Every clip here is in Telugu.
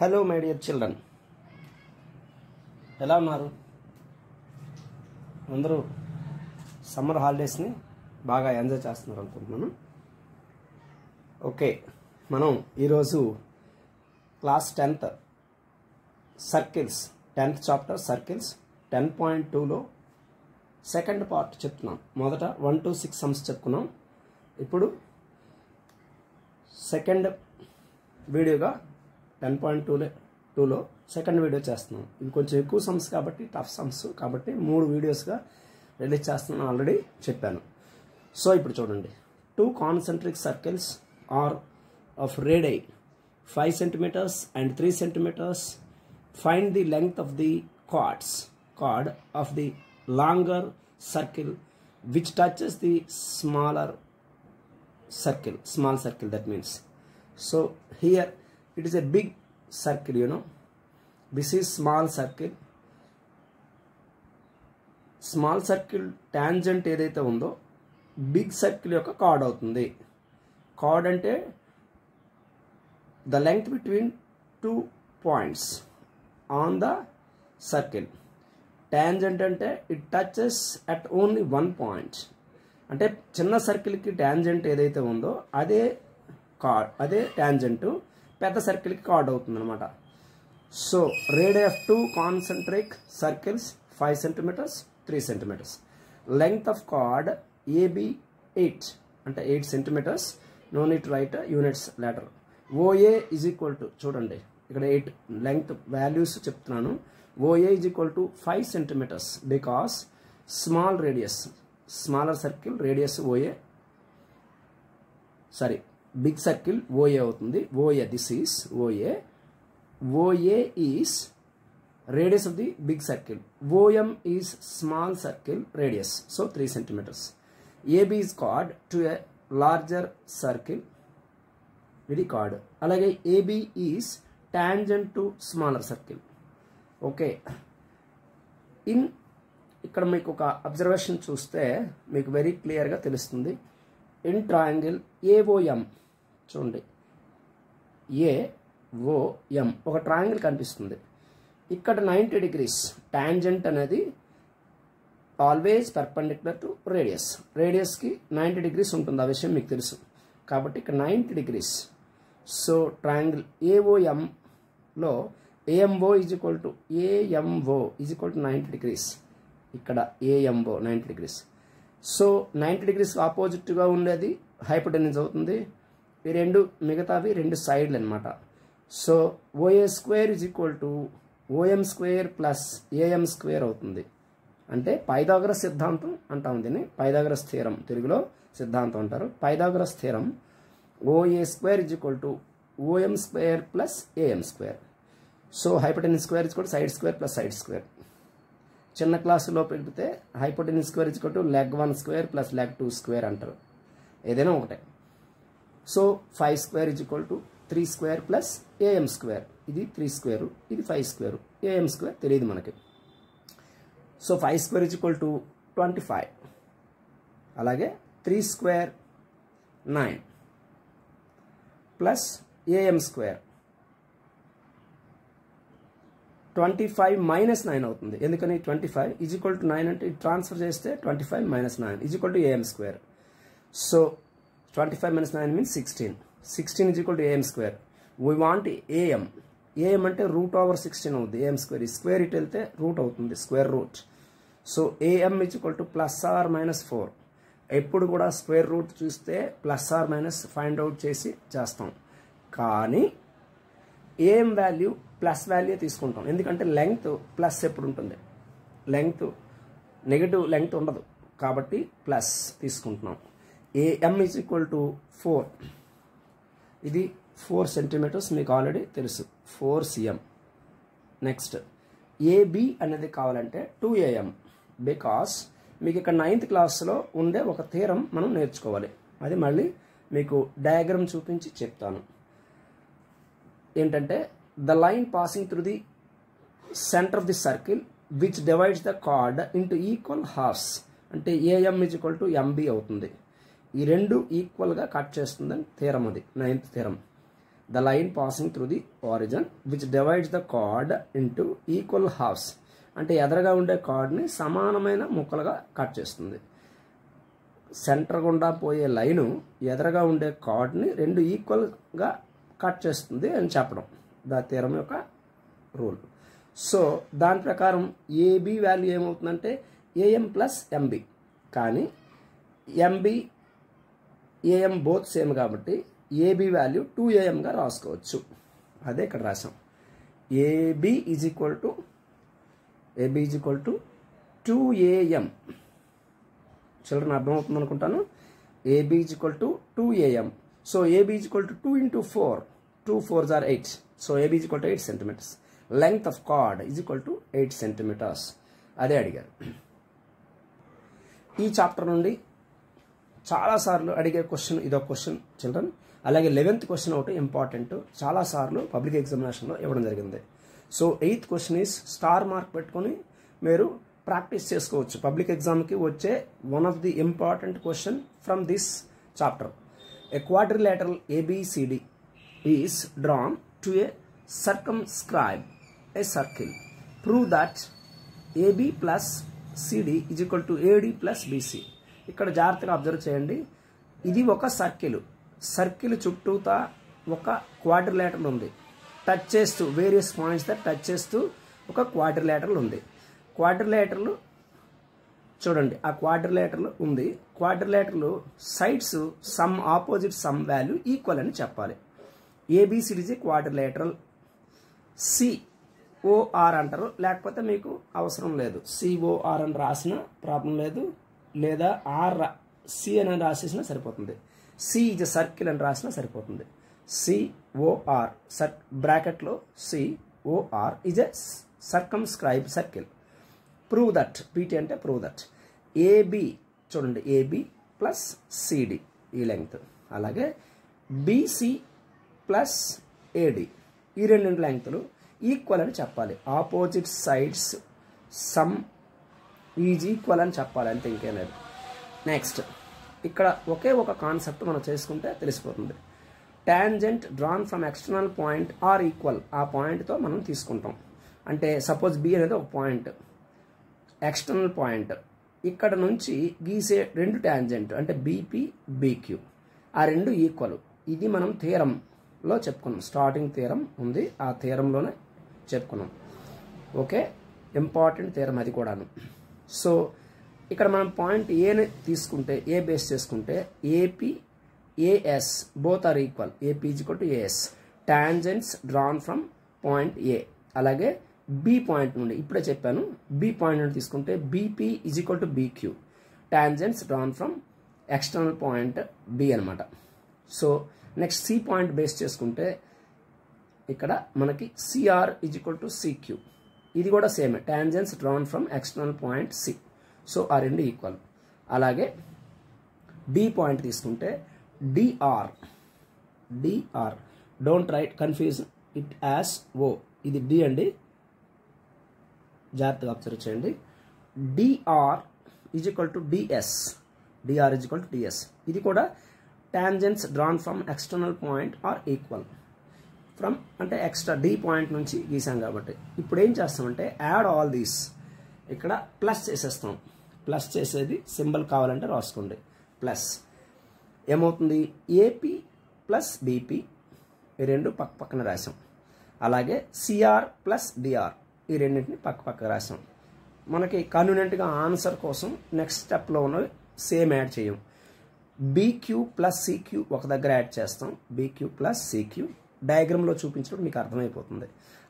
హలో మై డియర్ చిల్డ్రన్, ఎలా ఉన్నారు? అందరూ సమ్మర్ హాలిడేస్ని బాగా ఎంజాయ్ చేస్తున్నారు అనుకుంటున్నాను. ఓకే, మనం ఈరోజు class 10th circles 10th chapter circles 10.2లో సెకండ్ పార్ట్ చెప్తున్నాం. మొదట 1 to 6 సమ్స్ చెప్పుకున్నాం. ఇప్పుడు సెకండ్ వీడియోగా 10.2లో సెకండ్ వీడియో చేస్తున్నాం. ఇవి కొంచెం ఎక్కువ సమ్స్ కాబట్టి, టఫ్ సమ్స్ కాబట్టి 3 వీడియోస్గా రిలీజ్ చేస్తున్నాను, ఆల్రెడీ చెప్పాను. సో ఇప్పుడు చూడండి, 2 concentric circles are of radii 5 centimeters and 3 centimeters. Find the length of the chord of the longer circle which touches the smaller circle. Small circle, that means. So here it is a big circle, you know. This is small circle. Small circle tangent ఏదైతే ఉందో బిగ్ సర్కిల్ యొక్క కార్డ్ అవుతుంది. కార్డ్ అంటే the length between 2 points on the circle. Tangent అంటే it touches at only 1 point. అంటే చిన్న సర్కిల్కి ట్యాంజెంట్ ఏదైతే ఉందో అదే కార్డ్, అదే ట్యాంజెంట్ పెద్ద సర్కిల్కి కార్డ్ అవుతుంది అనమాట. So radius of 2 concentric circles 5 centimeters 3 centimeters. Length of chord AB 8 అంటే 8 centimeters. No need to write units letter. OA is equal to, చూడండి ఇక్కడ 8 లెంగ్త్ వాల్యూస్ చెప్తున్నాను. OA is equal to 5 centimeters because small radius, smaller circle radius OA, sorry big circle OA అవుతుంది. OA, this is OA. OA is radius of the big circle. OM is small circle radius, so 3 centimeters. AB is chord to a larger circle, ఇది కార్డ్. అలాగే AB is tangent to smaller circle. Okay, ఇక్కడ మీకు ఒక అబ్జర్వేషన్ చూస్తే మీకు వెరీ క్లియర్గా తెలుస్తుంది. ఇన్ ట్రయాంగిల్ AOM, చూడండి AOM ఒక ట్రయాంగిల్ కనిపిస్తుంది. ఇక్కడ 90 degrees టాంజెంట్ అనేది ఆల్వేస్ పర్పెండిక్యులర్ టు రేడియస్. రేడియస్కి 90 degrees ఉంటుంది, ఆ విషయం మీకు తెలుసు. కాబట్టి ఇక్కడ 90 degrees. సో ట్రయాంగిల్ AOMలో AMO is equal to 90 degrees. ఇక్కడ AMO 90 degrees. సో 90 degrees ఆపోజిట్గా ఉండేది హైపోటెన్యూస్ అవుతుంది. ఈ రెండు మిగతావి రెండు సైడ్లు అనమాట. So OA square is equal to OM square plus AM square అవుతుంది. అంటే పైథాగరస్ సిద్ధాంతం అంటాం దీన్ని. పైథాగరస్ థియరం తెలుగులో సిద్ధాంతం అంటారు. Pythagoras theorem OA square is equal to OM square plus AM square. So hypotenuse square is equal to side square plus side square. చిన్న క్లాసులో పెడితే hypotenuse square is equal to leg 1 square plus leg 2 square అంటారు, ఏదైనా ఒకటే. So 5 square is equal to 3 square plus AM square. ఇది 3 స్క్వేర్, ఇది 5 స్క్వేర్. AM స్క్వేర్ తెలియదు మనకి. So 5 square is equal to 25. అలాగే 3 square 9 plus AM square 25 minus 9 అవుతుంది. ఎందుకని 25 ఈజ్ ఈక్వల్ టు 9 అంటే ట్రాన్స్ఫర్ చేస్తే 25 minus 9 is equal to AM square. So 25 minus 9 means 16. 16 is equal to AM square. We want AM. AM అంటే √16 అవుతుంది. AM స్క్వేర్, ఈ స్క్వేర్ ఇటు వెళ్తే రూట్ అవుతుంది, square root. So AM is equal to plus or minus 4. ఎప్పుడు కూడా స్క్వేర్ రూట్ చూస్తే plus or minus find out చేసి చేస్తాం. కానీ AM వాల్యూ ప్లస్ వాల్యూ తీసుకుంటాం, ఎందుకంటే లెంగ్త్ ప్లస్ ఎప్పుడు ఉంటుంది, లెంగ్త్ నెగటివ్ లెంగ్త్ ఉండదు కాబట్టి ప్లస్ తీసుకుంటున్నాం. AM is equal to 4. ఇది 4 centimeters, మీకు ఆల్రెడీ తెలుసు 4 cm. నెక్స్ట్ AB అనేది కావాలంటే 2 AM, బికాస్ మీకు ఇక్కడ 9th క్లాస్లో ఉండే ఒక థియరం మనం నేర్చుకోవాలి. అది మళ్ళీ మీకు డయాగ్రామ్ చూపించి చెప్తాను. ఏంటంటే the line passing through the center of the circle which divides the chord into equal halves అంటే AM is equal to MB అవుతుంది. ఈ రెండు ఈక్వల్గా కట్ చేస్తుందని థియరం, అది 9th theorem. The line passing through the origin which divides the chord into equal halves. అంటే ఎదరగా ఉండే కార్డ్ని సమానమైన ముక్కలుగా కట్ చేస్తుంది. సెంటర్ గుండా పోయే లైను ఎదరగా ఉండే కార్డ్ని 2 ఈక్వల్గా కట్ చేస్తుంది అని చెప్పడం దా థీరం యొక్క రూల్. సో దాని ప్రకారం ఏబి వాల్యూ ఏమవుతుందంటే ఏఎం ప్లస్ ఎంబి. కానీ ఎంబి ఏఎం బోత్ సేమ్ కాబట్టి ఏబి వాల్యూ 2am రాసుకోవచ్చు. అదే ఇక్కడ రాసాం. AB is equal to 2am. Children అర్థమవుతుంది అనుకుంటాను. AB is equal to 2am. So AB is equal to 2 into 4. 2 4s are 8. So AB is equal to 8 centimeters. Length of chord is equal to 8 centimeters. అదే అడిగారు. ఈ చాప్టర్ నుండి చాలాసార్లు అడిగే క్వశ్చన్ ఇదొక క్వశ్చన్ చిల్డ్రన్. అలాగే 11th క్వశ్చన్ ఒకటి ఇంపార్టెంట్, చాలాసార్లు పబ్లిక్ ఎగ్జామినేషన్లో ఇవ్వడం జరిగింది. So 8th question is star mark పెట్టుకొని మీరు ప్రాక్టీస్ చేసుకోవచ్చు. పబ్లిక్ ఎగ్జామ్కి వచ్చే one of the important question from this chapter. A quadrilateral ABCD is drawn to A circumscribe a circle. Prove that AB plus CD is equal to AD plus BC. ఇక్కడ జాగ్రత్తగా అబ్జర్వ్ చేయండి. ఇది ఒక సర్కిల్ చుట్టూతా ఒక క్వాడ్రిలేటరల్ ఉంది. టచ్ చేస్తూ వేరియస్ పాయింట్స్ టచ్ చేస్తూ ఒక క్వాడ్రిలేటరల్ ఉంది. క్వాడ్రిలేటరల్ చూడండి, ఆ క్వాడ్రిలేటరల్ ఉంది. Quadrilateral sides sum opposite some value equal అని చెప్పాలి. ABCD is a quadrilateral. COR అంటారు, లేకపోతే మీకు అవసరం లేదు. COR అని రాసిన ప్రాబ్లం లేదు, లేదా C అని రాసేసినా సరిపోతుంది. C is a circle అని రాసినా సరిపోతుంది. COR బ్రాకెట్లో COR is a circumscribed circle. Prove that, PT అంటే ప్రూవ్ దట్ AB చూడండి, AB ప్లస్ CD ఈ లెంగ్త్, అలాగే BC ప్లస్ AD ఈ 2 లెంగ్త్లు ఈక్వల్ అని చెప్పాలి. Opposite sides some is equal అని చెప్పాలి, అంతే ఇంకేం లేదు. నెక్స్ట్ ఇక్కడ ఒకే ఒక కాన్సెప్ట్ మనం చేసుకుంటే తెలిసిపోతుంది. Tangent drawn from external point are equal, ఆ పాయింట్తో మనం తీసుకుంటాం. అంటే సపోజ్ B అనేది ఒక పాయింట్, ఎక్స్టర్నల్ పాయింట్. ఇక్కడ నుంచి గీసే 2 టాంజెంట్ అంటే BP BQ, ఆ 2 ఈక్వల్. ఇది మనం థియరంలో చెప్పుకున్నాం. స్టార్టింగ్ థియరం ఉంది, ఆ థియరంలోనే చెప్పుకున్నాం. ఓకే, ఇంపార్టెంట్ థియరం అది కూడాను. సో ఇక్కడ మనం పాయింట్ ఏని తీసుకుంటే, ఏ బేస్ చేసుకుంటే AP AS both are equal. AP is equal to AS. Tangents drawn from point A. అలాగే B పాయింట్ నుండి ఇప్పుడే చెప్పాను, B పాయింట్ నుండి తీసుకుంటే BP is equal to BQ. Tangents drawn from external point B అనమాట. So next C point base చేసుకుంటే ఇక్కడ మనకి CR is equal to CQ. ఇది కూడా same, tangents drawn from external point C. So ఆ 2 ఈక్వల్. అలాగే D పాయింట్ తీసుకుంటే DR don't write confuse it as O. ఇది D అండి, జాగ్రత్తగా అబ్జర్వ్ చేయండి. DR is equal to DS. DR is equal to DS. ఇది కూడా tangents drawn from external point are equal. From అంటే ఎక్స్ట్రా D పాయింట్ నుంచి గీసాం కాబట్టి ఇప్పుడు ఏం చేస్తామంటే యాడ్ ఆల్ దీస్. ఇక్కడ ప్లస్ చేసేస్తాం. ప్లస్ చేసేది సింబల్ కావాలంటే రాసుకోండి. ప్లస్ ఏమవుతుంది, AP ప్లస్ BP ఈ 2 పక్క పక్కన రాసాం. అలాగే CR ప్లస్ DR ఈ 2 పక్క రాసాం. మనకి కన్వీనియంట్గా ఆన్సర్ కోసం నెక్స్ట్ స్టెప్లో ఉన్నవి సేమ్ యాడ్ చేయం. BQ ప్లస్ CQ ఒక దగ్గర యాడ్ చేస్తాం. BQ ప్లస్ CQ డయాగ్రామ్లో చూపించినప్పుడు మీకు అర్థమైపోతుంది.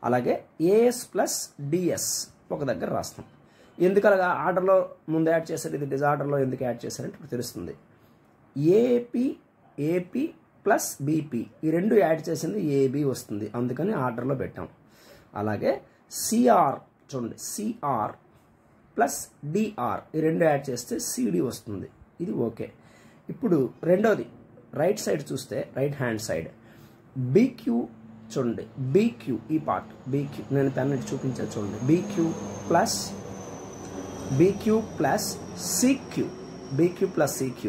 అలాగే AS ప్లస్ DS ఒక దగ్గర రాస్తాం. ఎందుకు అలాగా ఆర్డర్లో ముందు యాడ్ చేశారు, ఇది డిజార్డర్లో ఎందుకు యాడ్ చేశారంటే ఇప్పుడు తెలుస్తుంది. AP ప్లస్ BP ఈ 2 యాడ్ చేసింది AB వస్తుంది, అందుకని ఆర్డర్లో పెట్టాం. అలాగే CR చూడండి, CR ప్లస్ DR ఈ 2 యాడ్ చేస్తే CD వస్తుంది, ఇది ఓకే. ఇప్పుడు రెండోది రైట్ సైడ్ చూస్తే, రైట్ హ్యాండ్ సైడ్ BQ చూడండి, BQ ఈ పార్ట్ BQ నేను పెన్ చూపించాను చూడండి. BQ ప్లస్ CQ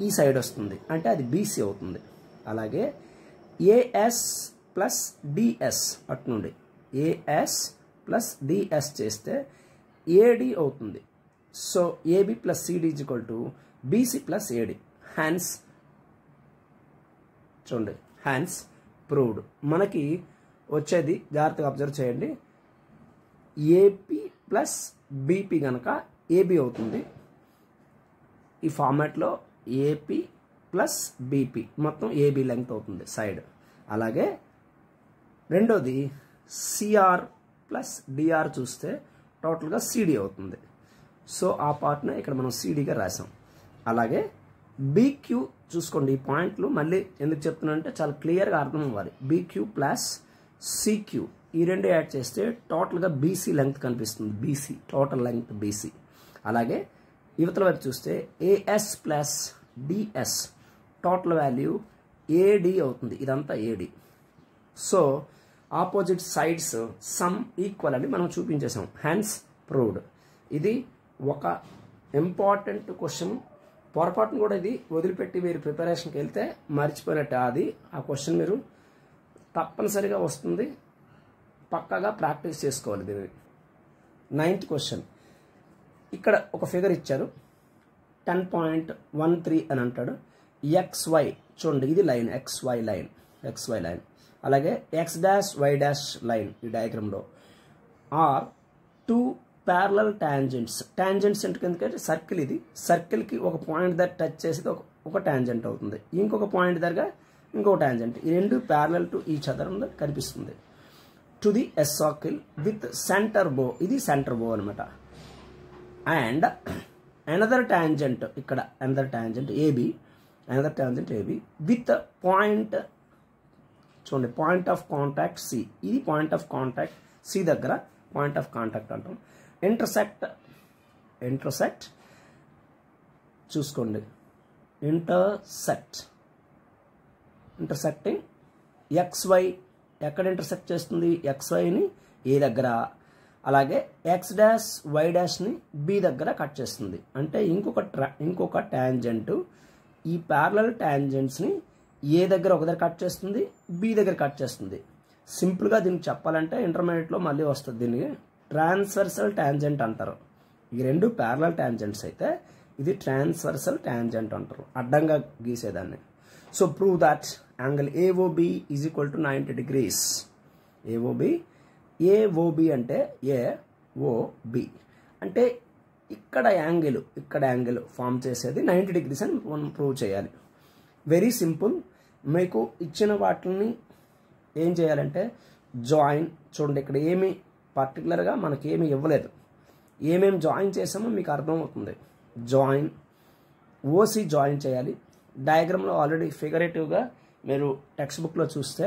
ఈ సైడ్ వస్తుంది, అంటే అది BC అవుతుంది. అలాగే ఏఎస్ ప్లస్ డిఎస్ అటు నుండి ఏఎస్ ప్లస్ డిఎస్ చేస్తే ఏడి అవుతుంది. So AB plus CD is equal to BC plus AD. Hence చూడండి, హ్యాన్స్ ప్రూవ్డ్. మనకి వచ్చేది జాగ్రత్తగా అబ్జర్వ్ చేయండి, ఏపీ ప్లస్ బీపీ కనుక ఏబి అవుతుంది. ఈ ఫార్మాట్లో ఏపీ ప్లస్ బీపీ మొత్తం ఏబీ లెంగ్త్ అవుతుంది సైడ్. అలాగే రెండోది సిఆర్ ప్లస్ డిఆర్ చూస్తే టోటల్గా సిడి అవుతుంది. సో ఆ పార్ట్ని ఇక్కడ మనం సిడిగా రాసాం. అలాగే బీక్యూ చూసుకోండి, ఈ పాయింట్లు మళ్ళీ ఎందుకు చెప్తున్నా అంటే చాలా క్లియర్గా అర్థం అవ్వాలి. బీక్యూ ప్లస్ సిక్యూ ఈ రెండు యాడ్ చేస్తే టోటల్గా బీసీ లెంగ్త్ కనిపిస్తుంది. BC total length BC. అలాగే యువతల వైపు చూస్తే AS plus DS total value AD అవుతుంది. ఇదంతా AD. So opposite sides sum equal అని మనం చూపించేసాం. హ్యాన్స్ ప్రూవ్డ్. ఇది ఒక ఇంపార్టెంట్ క్వశ్చన్. పొరపాటును కూడా ఇది వదిలిపెట్టి మీరు ప్రిపరేషన్కి వెళ్తే మర్చిపోయినట్టు. అది ఆ క్వశ్చన్ మీరు తప్పనిసరిగా వస్తుంది, పక్కాగా ప్రాక్టీస్ చేసుకోవాలి దీన్ని. 9th question. ఇక్కడ ఒక ఫిగర్ ఇచ్చారు 10.13 అని అంటాడు. XY చూడండి, ఇది line XY line, XY line. అలాగే X dash Y dash line ఈ డయాగ్రామ్లో ఆర్ 2 ప్యారలల్ టాంజెంట్స్. టాంజెంట్స్ ఎందుకంటే సర్కిల్, ఇది సర్కిల్కి ఒక పాయింట్ దగ్గర టచ్ చేసేది ఒక టాంజెంట్ అవుతుంది, ఇంకొక పాయింట్ దగ్గర ఇంకొక టాంజెంట్. ఈ రెండు ప్యారలల్ టు ఈచ్ అదర్ కనిపిస్తుంది. To the S circle with centre బో, ఇది సెంటర్ బో అనమాట. అండ్ అనదర్ టాంజెంట్, ఇక్కడ another tangent AB, another tangent AB with point చూడండి, పాయింట్ ఆఫ్ కాంటాక్ట్ సి. ఇది పాయింట్ ఆఫ్ కాంటాక్ట్ సి దగ్గర పాయింట్ ఆఫ్ కాంటాక్ట్ అంటాం. ఇంటర్సెక్ట్ చూసుకోండి, ఇంటర్సెక్టింగ్ XY ఎక్కడ ఇంటర్సెక్ట్ చేస్తుంది? XYని ఏ దగ్గర, అలాగే X డాష్ Y డాష్ని బి దగ్గర కట్ చేస్తుంది. అంటే ఇంకొక టాంజెంట్ ఈ ప్యారలల్ టాంజెంట్స్ని ఏ దగ్గర ఒక దగ్గర కట్ చేస్తుంది, బి దగ్గర కట్ చేస్తుంది. సింపుల్గా దీనికి చెప్పాలంటే ఇంటర్మీడియట్లో మళ్ళీ వస్తుంది, దీనికి ట్రాన్స్వర్సల్ టాంజెంట్ అంటారు. ఈ రెండు ప్యారలల్ టాంజెంట్స్ అయితే ఇది ట్రాన్స్వర్సల్ టాంజెంట్ అంటారు, అడ్డంగా గీసేదాన్ని. So prove that angle AOB is equal to 90 degrees. AOB అంటే AOB అంటే ఇక్కడ యాంగిల్ ఫామ్ చేసేది 90 degrees అని మనం ప్రూవ్ చేయాలి. Very simple. మీకు ఇచ్చిన వాటిని ఏం చేయాలంటే జాయిన్ చూడండి, ఇక్కడ ఏమి పర్టికులర్గా మనకి ఏమి ఇవ్వలేదు, ఏమేమి జాయిన్ చేసామో మీకు అర్థమవుతుంది. జాయిన్ OC జాయిన్ చేయాలి. డయాగ్రామ్లో ఆల్రెడీ ఫిగరేటివ్గా మీరు టెక్స్ట్ బుక్లో చూస్తే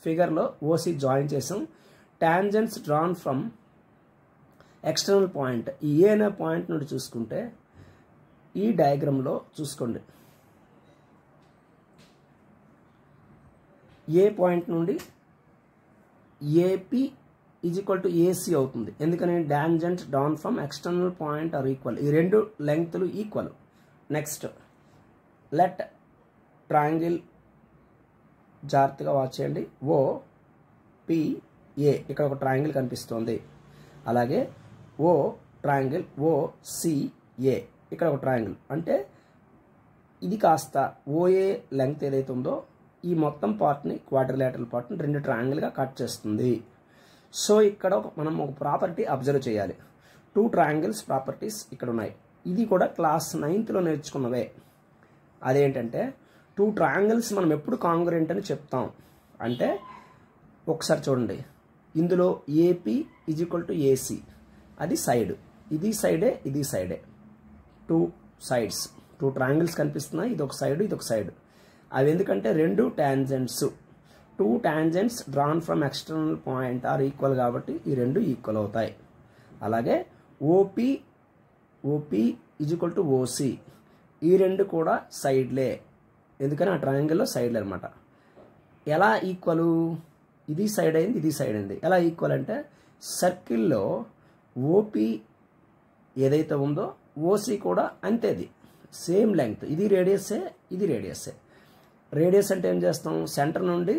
ఫిగర్లో OC జాయిన్ చేసాం. Tangents drawn from external point, ఈ ఏ అనే పాయింట్ నుండి చూసుకుంటే ఈ డయాగ్రామ్లో చూసుకోండి, ఏ పాయింట్ నుండి AP is equal to AC అవుతుంది. ఎందుకని tangent drawn from external point are equal, ఈ రెండు లెంగ్త్లు ఈక్వల్. నెక్స్ట్ లెట్ ట్రయాంగిల్, జాగ్రత్తగా వాచ్ చేయండి, OPA ఇక్కడ ఒక ట్రయాంగిల్ కనిపిస్తుంది. అలాగే ట్రయాంగిల్ OCA ఇక్కడ ఒక ట్రయాంగిల్. అంటే ఇది కాస్త OA లెంగ్త్ ఏదైతే ఉందో ఈ మొత్తం పార్ట్ని, క్వాడ్రిలేటరల్ పార్ట్ని రెండు ట్రయాంగిల్గా కట్ చేస్తుంది. సో ఇక్కడ మనం ఒక ప్రాపర్టీ అబ్జర్వ్ చేయాలి. 2 ట్రయాంగిల్స్ ప్రాపర్టీస్ ఇక్కడ ఉన్నాయి. ఇది కూడా క్లాస్ 9thలో నేర్చుకున్నవే. అదేంటంటే 2 ట్రయాంగిల్స్ మనం ఎప్పుడు కాంగ్రుయెంట్ అని చెప్తాం అంటే, ఒకసారి చూడండి, ఇందులో AP is equal to AC, అది సైడ్, ఇది సైడే, ఇది సైడే, 2 sides, 2 ట్రయాంగిల్స్ కనిపిస్తున్నాయి. ఇది ఒక సైడ్, ఇది ఒక సైడ్. అవి ఎందుకంటే రెండు tangents, 2 tangents drawn from external point are equal కాబట్టి ఈ రెండు ఈక్వల్ అవుతాయి. అలాగే OP is equal to OC, ఈ రెండు కూడా సైడ్లే, ఎందుకని ఆ ట్రయాంగిల్లో సైడ్లే అనమాట. ఎలా ఈక్వల్? ఇది సైడ్ అయింది, ఇది సైడ్ అయింది. ఎలా ఈక్వల్ అంటే సర్కిల్లో OP ఏదైతే ఉందో OC కూడా అంతేది, సేమ్ లెంగ్త్, ఇది రేడియస్సే, ఇది రేడియస్సే. రేడియస్ అంటే ఏం చేస్తాం, సెంటర్ నుండి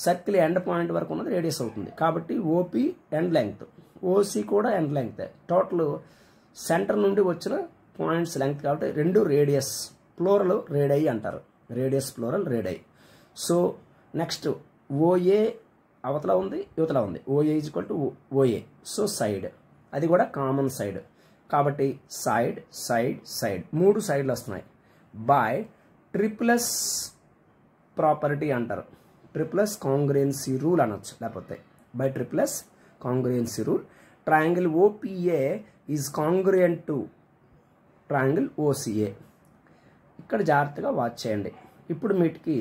సర్కిల్ ఎండ్ పాయింట్ వరకు ఉన్నది రేడియస్ అవుతుంది. కాబట్టి ఓపీ ఎండ్ లెంగ్త్, ఓసీ కూడా ఎండ్ లెంగ్త్, టోటల్ సెంటర్ నుండి వచ్చిన పాయింట్స్ లెంగ్త్. కాబట్టి రెండు రేడియస్, ప్లూరల్ రేడై అంటారు, radius plural radii. So next OA అవతల ఉంది, యువతల ఉంది. OA is equal to OA. So side, అది కూడా కామన్ సైడ్. కాబట్టి సైడ్ సైడ్ సైడ్, మూడు సైడ్లు వస్తున్నాయి. బై ట్రిప్లస్ ప్రాపర్టీ అంటారు, ట్రిప్లస్ కాంగ్రుయెన్సీ రూల్ అనొచ్చు. లేకపోతే by triple S congruency rule triangle OPA is congruent to triangle OCA. ఇక్కడ జాగ్రత్తగా వాచ్ చేయండి. ఇప్పుడు వీటికి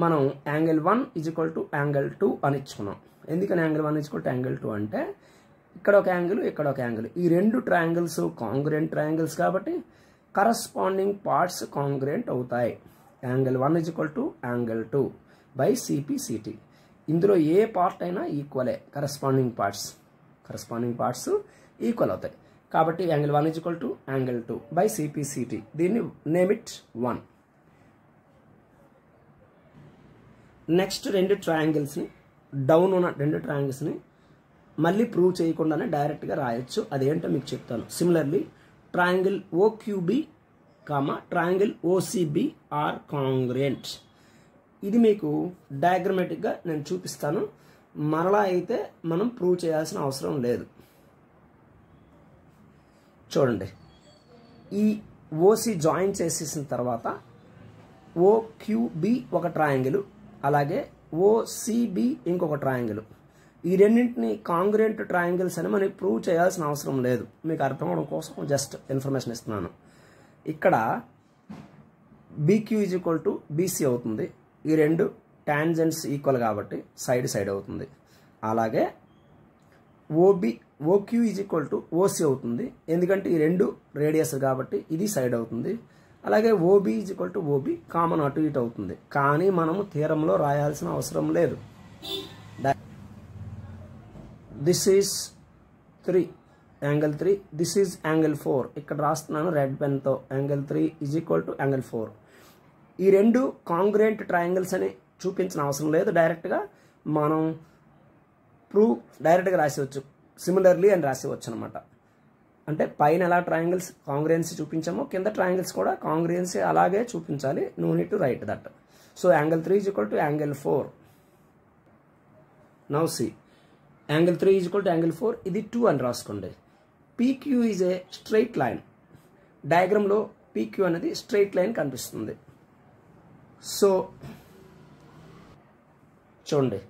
మనం angle 1 is equal to angle 2 అని ఇచ్చుకున్నాం. ఎందుకని angle 1 is equal to angle 2 అంటే ఇక్కడ ఒక యాంగిల్, ఇక్కడ ఒక యాంగిల్, ఈ రెండు ట్రయాంగిల్స్ కాంగ్రుయెంట్ ట్రయాంగిల్స్ కాబట్టి కరస్పాండింగ్ పార్ట్స్ కాంగ్రుయెంట్ అవుతాయి. Angle 1 is equal to angle 2 by CPCT. ఇందులో ఏ పార్ట్ అయినా ఈక్వలే, కరస్పాండింగ్ పార్ట్స్ ఈక్వల్ అవుతాయి. కాబట్టి angle 1 is equal to angle 2 by CPCT. దీన్ని నేమ్ ఇట్ 1. నెక్స్ట్ రెండు ట్రయాంగిల్స్ని, డౌన్ ఉన్న రెండు ట్రయాంగిల్స్ని మళ్ళీ ప్రూవ్ చేయకుండానే డైరెక్ట్గా రాయొచ్చు. అదేంటో మీకు చెప్తాను. Similarly triangle OQB triangle OCB are congruent. ఇది మీకు డయాగ్రమాటిక్గా నేను చూపిస్తాను. మరలా అయితే మనం ప్రూవ్ చేయాల్సిన అవసరం లేదు. చూడండి, ఈ ఓసి జాయిన్ చేసేసిన తర్వాత ఓక్యూబి ఒక ట్రయాంగిల్, అలాగే ఓసిబి ఇంకొక ట్రయాంగిల్. ఈ రెండింటిని కాంగ్రుయెంట్ ట్రయాంగిల్స్ అని మనకి ప్రూవ్ చేయాల్సిన అవసరం లేదు. మీకు అర్థం అవడం కోసం జస్ట్ ఇన్ఫర్మేషన్ ఇస్తున్నాను. ఇక్కడ BQ is equal to BC అవుతుంది. ఈ రెండు టాంజెంట్స్ ఈక్వల్ కాబట్టి సైడ్ సైడ్ అవుతుంది. అలాగే OQ is equal to OC అవుతుంది, ఎందుకంటే ఈ రెండు రేడియస్ కాబట్టి ఇది సైడ్ అవుతుంది. అలాగే OB is equal to OB, common అటు ఇటు అవుతుంది. కానీ మనము థియరంలో రాయాల్సిన అవసరం లేదు. This is 3 angle 3, this is angle 4. ఇక్కడ రాస్తున్నాను రెడ్ పెన్తో. Angle 3 is equal to angle 4. ఈ రెండు కాంగ్రుయెంట్ ట్రయాంగిల్స్ అని చూపించిన అవసరం లేదు. డైరెక్ట్గా మనం డైరెక్ట్గా రాసేవచ్చు, సిమిలర్లీ అని రాసేవచ్చు అనమాట. అంటే పైన ఎలా ట్రయాంగిల్స్ కాంగ్రుయెన్సీ చూపించామో కింద ట్రయాంగిల్స్ కూడా కాంగ్రుయెన్సీ అలాగే చూపించాలి. No need to write that. So angle 3 is equal to angle 4. Now see angle 3 is equal to angle 4, ఇది 2 అని రాసుకోండి. PQ is a straight line. డయాగ్రామ్లో పీక్యూ అనేది స్ట్రైట్ లైన్ కనిపిస్తుంది. సో చూడండి,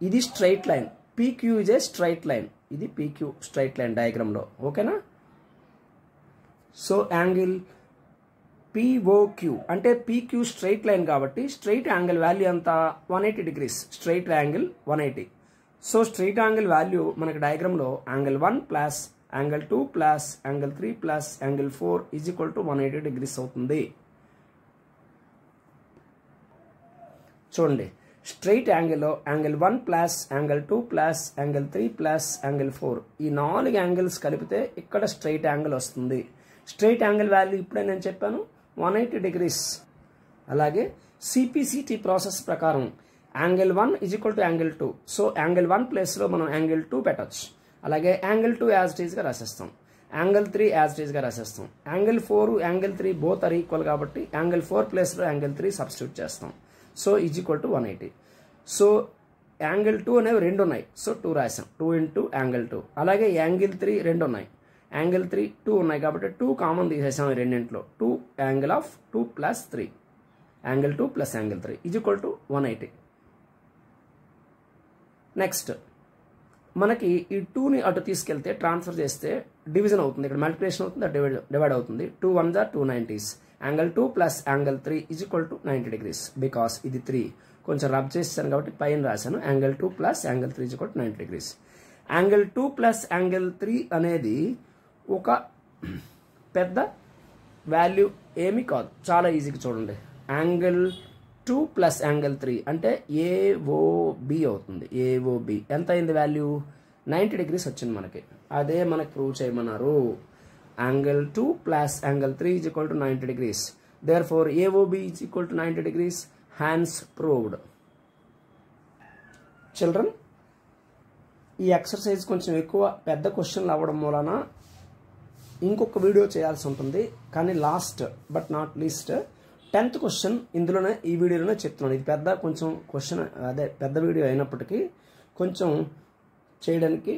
ఇది straight line, PQ is a straight line. ఇది పీక్యూ స్ట్రైట్ లైన్ డయాగ్రామ్లో, ఓకేనా. సో యాంగిల్ పిఓక్యూ అంటే పీక్యూ స్ట్రైట్ లైన్ కాబట్టి స్ట్రైట్ యాంగిల్ వాల్యూ ఎంత 180 degrees, straight angle 180. So straight angle value మనకి డయాగ్రామ్లో angle 1 plus angle 2 plus angle 3 plus angle 4 is equal to 180 degrees అవుతుంది. చూడండి, స్ట్రైట్ యాంగిల్లో angle 1 plus angle 2 plus angle 3 plus angle 4, ఈ 4 యాంగిల్స్ కలిపితే ఇక్కడ స్ట్రైట్ యాంగిల్ వస్తుంది. స్ట్రైట్ యాంగిల్ వాల్యూ ఇప్పుడే నేను చెప్పాను 180 degrees. అలాగే సిపిసిటి ప్రాసెస్ ప్రకారం angle 1 is equal to angle 2. So angle 1 ప్లేస్లో మనం యాంగిల్ 2 పెట్టచ్చు. అలాగే యాంగిల్ 2 యాజ్ ఇట్ ఈజ్గా రాసేస్తాం, యాంగిల్ 3 యాజ్ ఇట్ ఈజ్గా రాసేస్తాం. Angle 4 angle 3 both are equal కాబట్టి యాంగిల్ 4 ప్లేస్లో యాంగిల్ 3 సబ్స్టిట్యూట్ చేస్తాం. So is equal to 180. సో యాంగిల్ 2 అనేవి రెండు ఉన్నాయి, సో 2 రాసాం, 2 ఇంటూ యాంగిల్ 2. అలాగే యాంగిల్ 3 రెండు ఉన్నాయి, యాంగిల్ 3 2 ఉన్నాయి కాబట్టి 2 కామన్ తీసేసాం ఈ రెండింటిలో. 2 angle of 2 plus 3, angle 2 plus angle 3 is equal to 180. Next మనకి ఈ 2ని అటు తీసుకెళ్తే ట్రాన్స్ఫర్ చేస్తే డివిజన్ అవుతుంది, ఇక్కడ మల్టిప్లికేషన్ అవుతుంది, డివైడ్ అవుతుంది. 2 1 = 290s. Angle 2 plus angle 3 is equal to 90 degrees. Because ఇది 3 కొంచెం రబ్ చేస్తాను కాబట్టి పైన రాశాను. Angle 2 plus angle 3 is equal to 90 degrees. Angle 2 plus angle 3 అనేది ఒక పెద్ద వాల్యూ ఏమీ కాదు, చాలా ఈజీగా చూడండి. యాంగిల్ 2 ప్లస్ యాంగిల్ 3 అంటే ఏఓబి అవుతుంది. ఏఓబి ఎంత అయింది వాల్యూ? 90 degrees వచ్చింది మనకి. అదే మనకి ప్రూవ్ చేయమన్నారు. Angle 2 plus angle 3 is equal to 90 degrees. Therefore AOB is equal to 90 degrees. Hence proved. Children, ఈ ఎక్సర్సైజ్ కొంచెం ఎక్కువ పెద్ద క్వశ్చన్లు అవ్వడం మూలన ఇంకొక వీడియో చేయాల్సి ఉంటుంది. కానీ last but not least 10th question ఇందులోనే ఈ వీడియోలోనే చెప్తున్నాను. ఇది పెద్ద కొంచెం క్వశ్చన్, అదే పెద్ద వీడియో అయినప్పటికీ కొంచెం చేయడానికి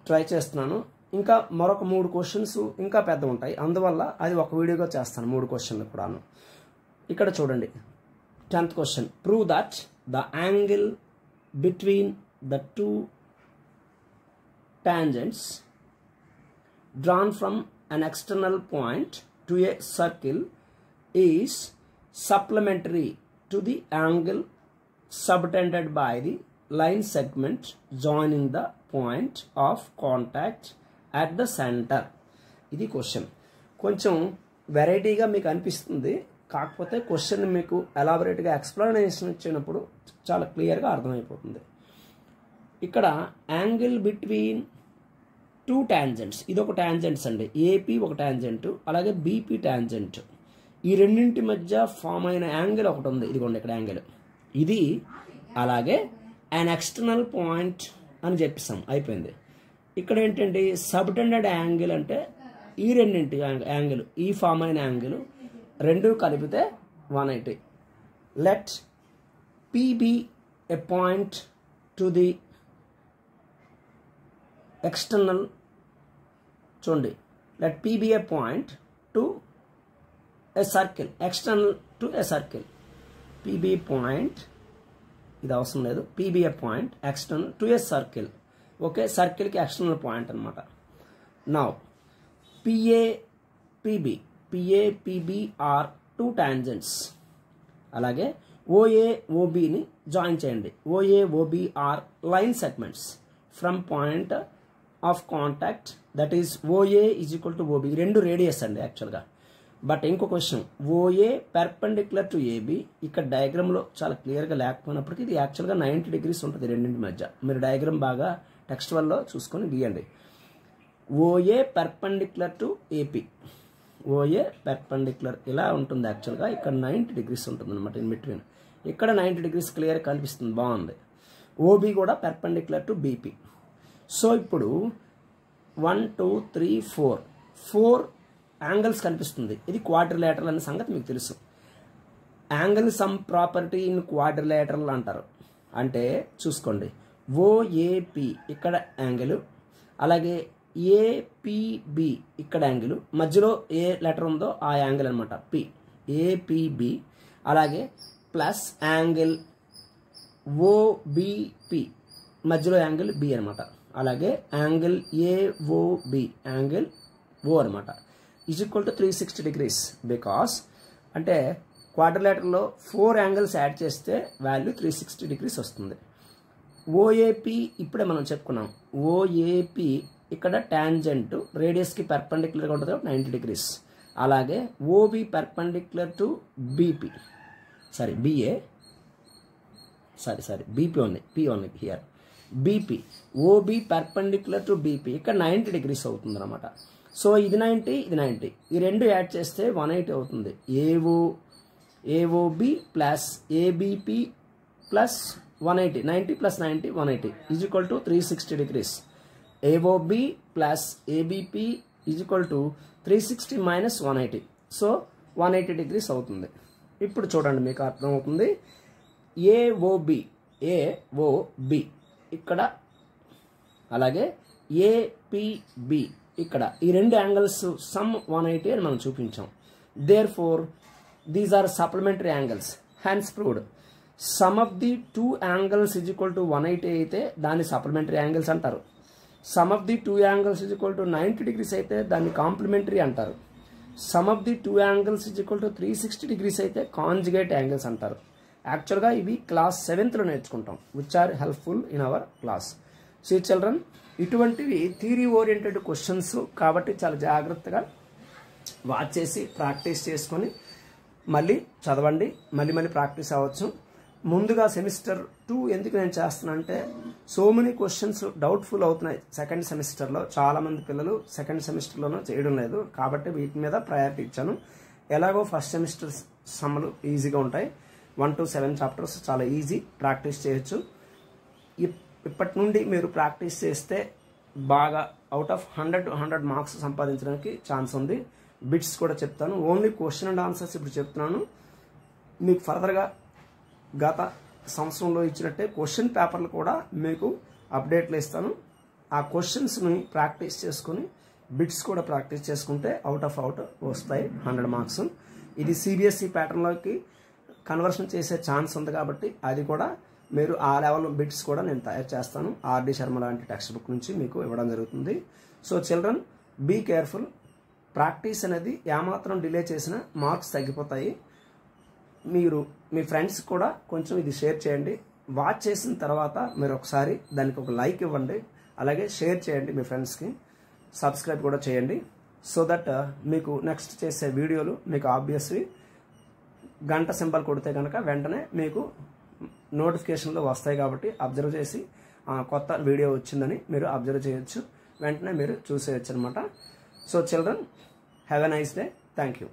ట్రై చేస్తున్నాను. ఇంకా మరొక 3 క్వశ్చన్స్ ఇంకా పెద్ద ఉంటాయి, అందువల్ల అది ఒక వీడియోగా చేస్తాను 3 క్వశ్చన్లు కూడాను. ఇక్కడ చూడండి 10th question. Prove that the angle between the 2 tangents drawn from an external point to a circle is supplementary to the angle subtended by the line segment joining the point of contact at the center. ఇది క్వశ్చన్. కొంచెం వెరైటీగా మీకు అనిపిస్తుంది, కాకపోతే క్వశ్చన్ మీకు ఎలాబొరేట్గా ఎక్స్ప్లెనేషన్ ఇచ్చినప్పుడు చాలా క్లియర్గా అర్థమైపోతుంది. ఇక్కడ యాంగిల్ బిట్వీన్ 2 tangents, ఇది ఒక టాంజెంట్స్ అండి. ఏపీ ఒక టాంజెంట్, అలాగే బీపీ టాంజెంట్. ఈ రెండింటి మధ్య ఫామ్ అయిన యాంగిల్ ఒకటి ఉంది, ఇదిగోండి ఇక్కడ యాంగిల్ ఇది. అలాగే an external పాయింట్ అని చెప్పిస్తాం, అయిపోయింది. ఇక్కడ ఏంటండి సబ్టెండెడ్ యాంగిల్ అంటే ఈ రెండింటి యాంగిల్, ఈ ఫామ్ అయిన యాంగిల్ రెండు కలిపితే 180. Let P be a point to the external, చూడండి, let P be a point to a circle, external to a circle. P be a point, ఇది అవసరం లేదు. P be a point external to a circle. Okay, సర్కిల్కి ఎక్స్టర్నల్ పాయింట్ అనమాట. Now PA PB are 2 tangents. అలాగే OA OBని జాయిన్ చేయండి. OA OB are line segments from point of contact, that is OA is equal to OB. రెండు రేడియస్ అండి యాక్చువల్గా. బట్ ఇంకో question, OA perpendicular to AB. ఇక్కడ డయాగ్రామ్లో చాలా క్లియర్గా లేకపోయినప్పటికీ ఇది యాక్చువల్గా 90 degrees ఉంటుంది రెండింటి మధ్య. మీరు డయాగ్రామ్ బాగా టెక్స్చువల్లో చూసుకొని గీయండి. OA perpendicular to AP, OA perpendicular ఇలా ఉంటుంది యాక్చువల్గా. ఇక్కడ 90 degrees ఉంటుంది అనమాట ఇన్ బిట్వీన్. ఇక్కడ 90 degrees క్లియర్ కనిపిస్తుంది, బాగుంది. OB కూడా పెర్పెండిక్యులర్ టు BP. సో ఇప్పుడు 1 2 3 4 యాంగిల్స్ కనిపిస్తుంది. ఇది క్వాడ్రిలేటరల్ అనే సంగతి మీకు తెలుసు. Angle sum property in quadrilateral అంటారు. అంటే చూసుకోండి, OAP ఇక్కడ యాంగిల్, అలాగే APB ఇక్కడ యాంగిల్, మధ్యలో ఏ లెటర్ ఉందో ఆ యాంగిల్ అనమాట P, APB. అలాగే ప్లస్ యాంగిల్ OBP, మధ్యలో యాంగిల్ B అనమాట. అలాగే యాంగిల్ AOB, యాంగిల్ O అనమాట, is equal to 360 degrees. Because అంటే క్వాడ్రిలేటర్లో 4 యాంగిల్స్ యాడ్ చేస్తే వాల్యూ 360 degrees వస్తుంది. OAP ఇప్పుడే మనం చెప్పుకున్నాం. OAP ఇక్కడ టాంజెంట్ రేడియస్కి పెర్పెండిక్యులర్గా ఉంటుంది, 90 degrees. అలాగే OB perpendicular to BP, BA, BP only, P only here. BP, OB perpendicular to BP ఇక్కడ 90 degrees అవుతుంది అనమాట. సో ఇది 90, ఇది 90, ఈ రెండు యాడ్ చేస్తే 180 అవుతుంది. AOB plus ABP plus 180, 90 plus 90 180 is equal to 360 degrees. AOB plus ABP is equal to 360 minus 180, so 180 degrees అవుతుంది. ఇప్పుడు చూడండి మీకు అర్థమవుతుంది. AOB ఇక్కడ, అలాగే APB ఇక్కడ, ఈ రెండు యాంగిల్స్ సమ్ 180 అని మనం చూపించాం. Therefore these are supplementary angles, hence proved. Sum of the 2 angles is equal to 180 అయితే దాన్ని సప్లిమెంటరీ యాంగిల్స్ అంటారు. Sum of the 2 angles is equal to 90 degrees అయితే దాన్ని కాంప్లిమెంటరీ అంటారు. Sum of the 2 angles is equal to 360 degrees అయితే కాంజుగేట్ యాంగిల్స్ అంటారు. యాక్చువల్గా ఇవి క్లాస్ 7th నేర్చుకుంటాం, which are helpful in our class. See children, ఇటువంటివి థియరీ ఓరియంటెడ్ క్వశ్చన్స్ కాబట్టి చాలా జాగ్రత్తగా వాచ్ చేసి ప్రాక్టీస్ చేసుకొని మళ్ళీ చదవండి, మళ్ళీ ప్రాక్టీస్ అవ్వచ్చు. ముందుగా సెమిస్టర్ 2 ఎందుకు నేను చేస్తున్నానంటే సో మెనీ క్వశ్చన్స్ డౌట్ఫుల్ అవుతున్నాయి సెకండ్ సెమిస్టర్లో. చాలామంది పిల్లలు సెకండ్ సెమిస్టర్లోనూ చేయడం లేదు, కాబట్టి వీటి మీద ప్రయారిటీ ఇచ్చాను. ఎలాగో ఫస్ట్ సెమిస్టర్ సమ్ములు ఈజీగా ఉంటాయి. 1 to 7 చాప్టర్స్ చాలా ఈజీ, ప్రాక్టీస్ చేయొచ్చు. ఇప్పటి నుండి మీరు ప్రాక్టీస్ చేస్తే బాగా అవుట్ ఆఫ్ 100 to 100 మార్క్స్ సంపాదించడానికి ఛాన్స్ ఉంది. బిట్స్ కూడా చెప్తాను, ఓన్లీ క్వశ్చన్ అండ్ ఆన్సర్స్ ఇప్పుడు చెప్తున్నాను. మీకు ఫర్దర్గా గత సంవత్సరంలో ఇచ్చినట్టే క్వశ్చన్ పేపర్లు కూడా మీకు అప్డేట్లు ఇస్తాను. ఆ క్వశ్చన్స్ని ప్రాక్టీస్ చేసుకుని బిట్స్ కూడా ప్రాక్టీస్ చేసుకుంటే అవుట్ వస్తాయి 100 మార్క్స్. ఇది సిబిఎస్ఈ ప్యాటర్న్లోకి కన్వర్షన్ చేసే ఛాన్స్ ఉంది కాబట్టి అది కూడా మీరు ఆ లెవెల్ బిట్స్ కూడా నేను తయారు చేస్తాను. ఆర్డి శర్మ లాంటి టెక్స్ట్ బుక్ నుంచి మీకు ఇవ్వడం జరుగుతుంది. So children, be careful. Practice అనేది ఏమాత్రం డిలే చేసినా మార్క్స్ తగ్గిపోతాయి. మీరు మీ ఫ్రెండ్స్ కూడా కొంచెం ఇది షేర్ చేయండి. వాచ్ చేసిన తర్వాత మీరు ఒకసారి దానికి ఒక లైక్ ఇవ్వండి, అలాగే షేర్ చేయండి మీ ఫ్రెండ్స్కి, సబ్స్క్రైబ్ కూడా చేయండి. సో దట్ మీకు నెక్స్ట్ చేసే వీడియోలు మీకు ఆబ్వియస్లీ గంట సింబల్ కొడితే కనుక వెంటనే మీకు నోటిఫికేషన్లో వస్తాయి. కాబట్టి అబ్జర్వ్ చేసి కొత్త వీడియో వచ్చిందని మీరు అబ్జర్వ్ చేయొచ్చు, వెంటనే మీరు చూసేయచ్చు అనమాట. So children, have a nice day. Thank you.